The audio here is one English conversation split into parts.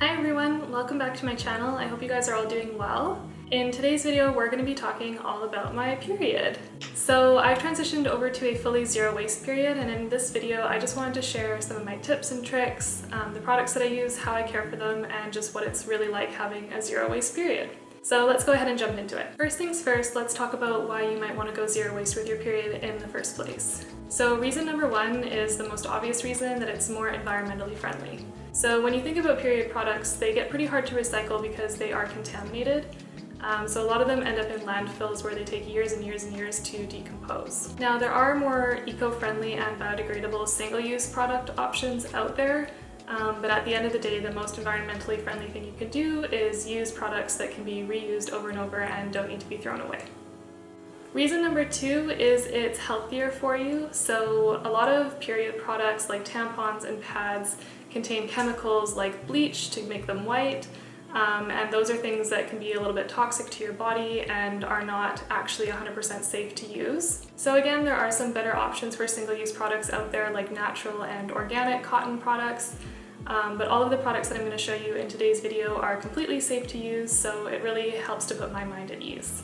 Hi everyone, welcome back to my channel. I hope you guys are all doing well. In today's video, we're going to be talking all about my period. So I've transitioned over to a fully zero waste period, and in this video I just wanted to share some of my tips and tricks, the products that I use, how I care for them, and just what it's really like having a zero waste period. So let's go ahead and jump into it. First things first, let's talk about why you might want to go zero waste with your period in the first place. So reason number one is the most obvious reason, that it's more environmentally friendly. So when you think about period products, they get pretty hard to recycle because they are contaminated. So a lot of them end up in landfills where they take years and years and years to decompose. Now there are more eco-friendly and biodegradable single-use product options out there, but at the end of the day, the most environmentally friendly thing you can do is use products that can be reused over and over and don't need to be thrown away. Reason number two is it's healthier for you. So a lot of period products like tampons and pads contain chemicals like bleach to make them white, and those are things that can be a little bit toxic to your body and are not actually 100% safe to use. So again, there are some better options for single-use products out there like natural and organic cotton products, but all of the products that I'm going to show you in today's video are completely safe to use, so it really helps to put my mind at ease.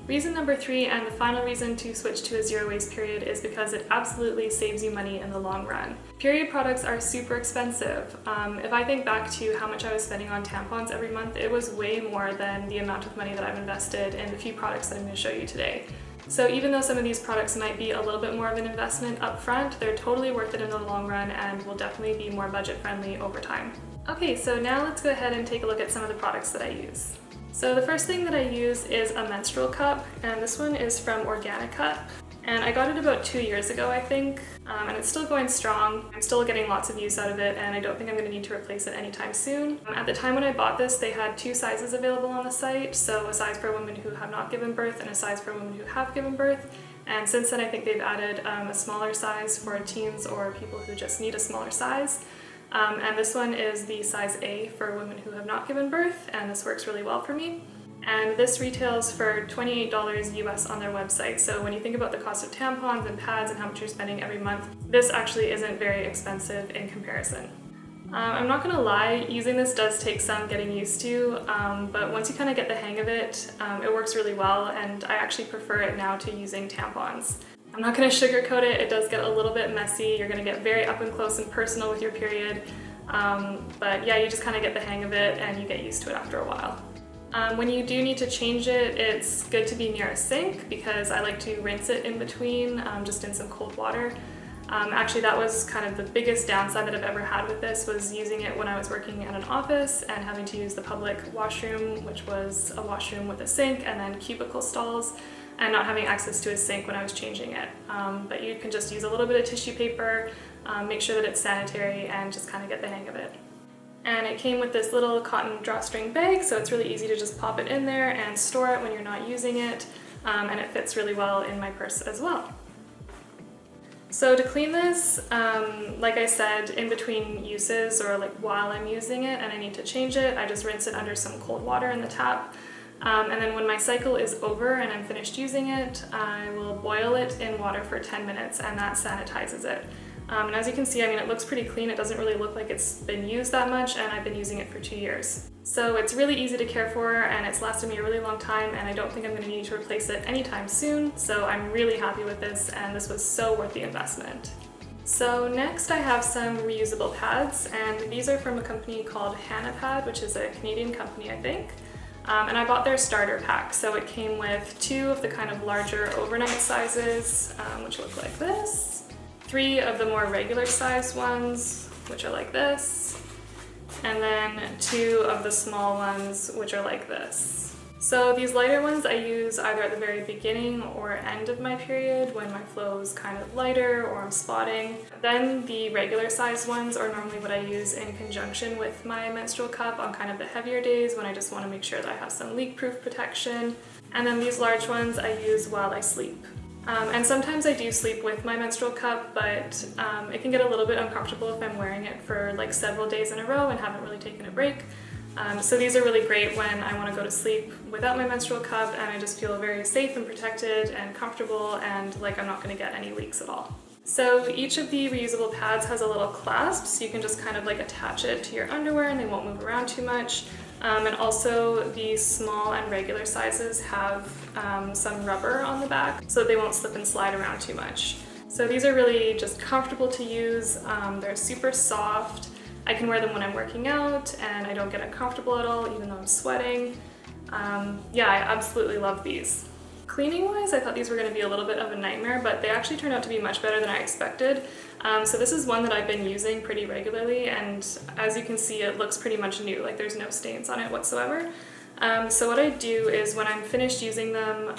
Reason number three, and the final reason to switch to a zero waste period, is because it absolutely saves you money in the long run. Period products are super expensive. If I think back to how much I was spending on tampons every month, it was way more than the amount of money that I've invested in the few products that I'm going to show you today. So even though some of these products might be a little bit more of an investment up front, they're totally worth it in the long run and will definitely be more budget friendly over time. Okay, so now let's go ahead and take a look at some of the products that I use. So the first thing that I use is a menstrual cup, and this one is from Organic Cup. And I got it about 2 years ago, I think, and it's still going strong. I'm still getting lots of use out of it, and I don't think I'm going to need to replace it anytime soon. At the time when I bought this, they had two sizes available on the site, so a size for women who have not given birth and a size for women who have given birth. And since then, I think they've added a smaller size for teens or people who just need a smaller size. And this one is the size A for women who have not given birth, and this works really well for me. And this retails for $28 US on their website. So when you think about the cost of tampons and pads and how much you're spending every month, this actually isn't very expensive in comparison. I'm not gonna lie, using this does take some getting used to, but once you kind of get the hang of it, it works really well, and I actually prefer it now to using tampons. I'm not going to sugarcoat it, it does get a little bit messy, you're going to get very up and close and personal with your period, but yeah, you just kind of get the hang of it and you get used to it after a while. When you do need to change it, it's good to be near a sink because I like to rinse it in between, just in some cold water. Actually, that was kind of the biggest downside that I've ever had with this, was using it when I was working in an office and having to use the public washroom, which was a washroom with a sink and then cubicle stalls, and not having access to a sink when I was changing it. But you can just use a little bit of tissue paper, make sure that it's sanitary, and just kind of get the hang of it. And it came with this little cotton drawstring bag, so it's really easy to just pop it in there and store it when you're not using it, and it fits really well in my purse as well. So to clean this, like I said, in between uses or like while I'm using it and I need to change it, I just rinse it under some cold water in the tap. And then when my cycle is over and I'm finished using it, I will boil it in water for 10 minutes, and that sanitizes it. And as you can see, I mean, it looks pretty clean. It doesn't really look like it's been used that much, and I've been using it for 2 years. So it's really easy to care for, and it's lasted me a really long time, and I don't think I'm going to need to replace it anytime soon. So I'm really happy with this, and this was so worth the investment. So next I have some reusable pads, and these are from a company called Pad, which is a Canadian company, I think. And I bought their starter pack, so it came with 2 of the kind of larger overnight sizes, which look like this, 3 of the more regular sized ones, which are like this, and then 2 of the small ones, which are like this. So these lighter ones I use either at the very beginning or end of my period when my flow is kind of lighter or I'm spotting. Then the regular sized ones are normally what I use in conjunction with my menstrual cup on kind of the heavier days when I just want to make sure that I have some leak-proof protection. And then these large ones I use while I sleep. And sometimes I do sleep with my menstrual cup, but it can get a little bit uncomfortable if I'm wearing it for like several days in a row and haven't really taken a break. So these are really great when I want to go to sleep without my menstrual cup and I just feel very safe and protected and comfortable and like I'm not going to get any leaks at all. So each of the reusable pads has a little clasp, so you can just kind of like attach it to your underwear and they won't move around too much. And also the small and regular sizes have some rubber on the back so that they won't slip and slide around too much. So these are really just comfortable to use. They're super soft. I can wear them when I'm working out and I don't get uncomfortable at all even though I'm sweating. Yeah, I absolutely love these. Cleaning wise, I thought these were going to be a little bit of a nightmare, but they actually turned out to be much better than I expected. So this is one that I've been using pretty regularly, and as you can see, it looks pretty much new, like there's no stains on it whatsoever. So what I do is when I'm finished using them,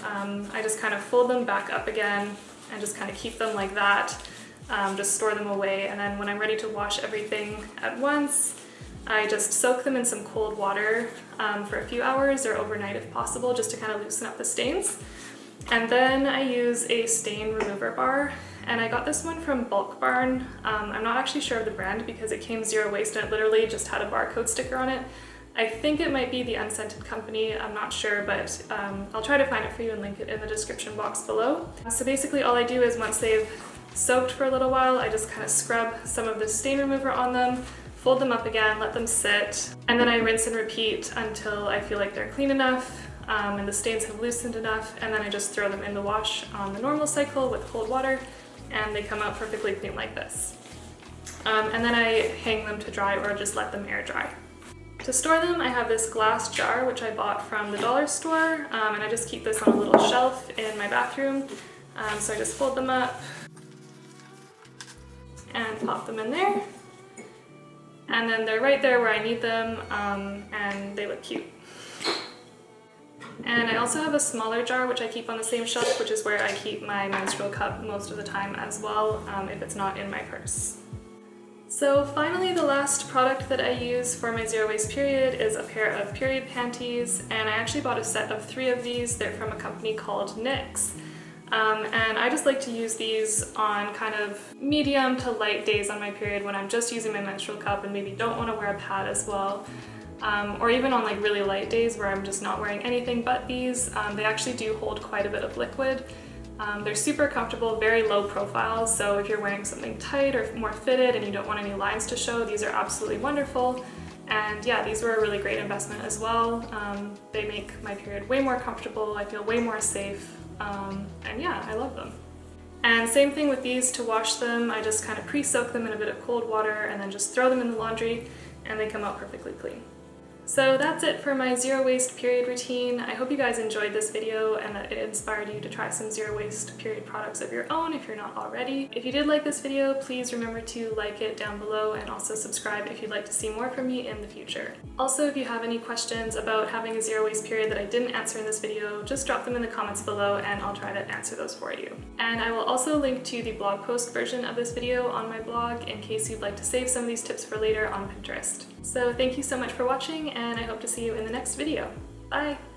I just kind of fold them back up again and just kind of keep them like that, just store them away, and then when I'm ready to wash everything at once, I just soak them in some cold water for a few hours or overnight if possible, just to kind of loosen up the stains. And then I use a stain remover bar, and I got this one from Bulk Barn. I'm not actually sure of the brand because it came zero waste and it literally just had a barcode sticker on it. I think it might be the Unscented Company, I'm not sure, but I'll try to find it for you and link it in the description box below. So basically all I do is once they've soaked for a little while, I just kind of scrub some of the stain remover on them, fold them up again, let them sit, and then I rinse and repeat until I feel like they're clean enough and the stains have loosened enough, and then I just throw them in the wash on the normal cycle with cold water, and they come out perfectly clean like this. And then I hang them to dry or just let them air dry. To store them, I have this glass jar which I bought from the dollar store, and I just keep this on a little shelf in my bathroom. So I just fold them up and pop them in there. And then they're right there where I need them, and they look cute. And I also have a smaller jar which I keep on the same shelf, which is where I keep my menstrual cup most of the time as well, if it's not in my purse. So finally, the last product that I use for my zero waste period is a pair of period panties, and I actually bought a set of 3 of these. They're from a company called NYX. And I just like to use these on kind of medium to light days on my period when I'm just using my menstrual cup and maybe don't want to wear a pad as well. Or even on like really light days where I'm just not wearing anything but these. They actually do hold quite a bit of liquid. They're super comfortable, very low profile, so if you're wearing something tight or more fitted and you don't want any lines to show, these are absolutely wonderful. And yeah, these were a really great investment as well. They make my period way more comfortable, I feel way more safe, and yeah, I love them. And same thing with these. To wash them, I just kind of pre-soak them in a bit of cold water and then just throw them in the laundry and they come out perfectly clean. So that's it for my zero waste period routine. I hope you guys enjoyed this video and that it inspired you to try some zero waste period products of your own if you're not already. If you did like this video, please remember to like it down below and also subscribe if you'd like to see more from me in the future. Also, if you have any questions about having a zero waste period that I didn't answer in this video, just drop them in the comments below and I'll try to answer those for you. And I will also link to the blog post version of this video on my blog in case you'd like to save some of these tips for later on Pinterest. So thank you so much for watching, and I hope to see you in the next video. Bye!